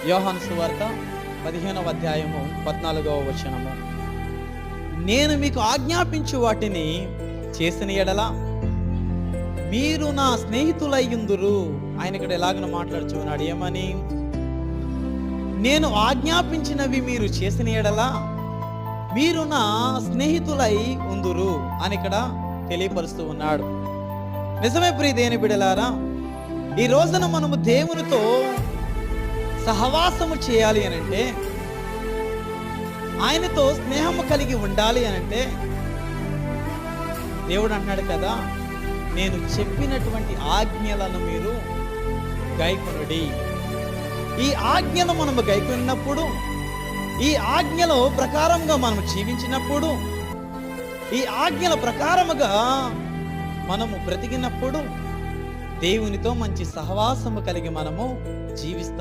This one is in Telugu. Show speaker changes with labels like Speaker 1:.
Speaker 1: యోహాను సువార్త 15వ అధ్యాయము 14వ వచనము. నేను మీకు ఆజ్ఞాపించు వాటిని చేసిన ఎడల మీరు నా స్నేహితులయ్యుందురు. ఆయన ఇక్కడ ఎలాగనో మాట్లాడుచున్నాడు. ఏమని? నేను ఆజ్ఞాపించినవి మీరు చేసిన ఎడల మీరు నా స్నేహితులై ఉందురు అని ఇక్కడ తెలియపరుస్తూ ఉన్నాడు. నిజమే ప్రియ దేవుని బిడ్డలారా, ఈ రోజున మనము దేవునితో సహవాసము చేయాలి అనంటే, ఆయనతో స్నేహము కలిగి ఉండాలి అనంటే, దేవుడు అన్నాడు కదా, నేను చెప్పినటువంటి ఆజ్ఞలను మీరు గైకొనుడి. ఈ ఆజ్ఞలు మనము గైకొన్నప్పుడు, ఈ ఆజ్ఞల ప్రకారంగా మనము జీవించినప్పుడు, ఈ ఆజ్ఞల ప్రకారముగా మనము బ్రతికినప్పుడు దేవునితో మంచి సహవాసము కలిగి మనము జీవిస్తాం.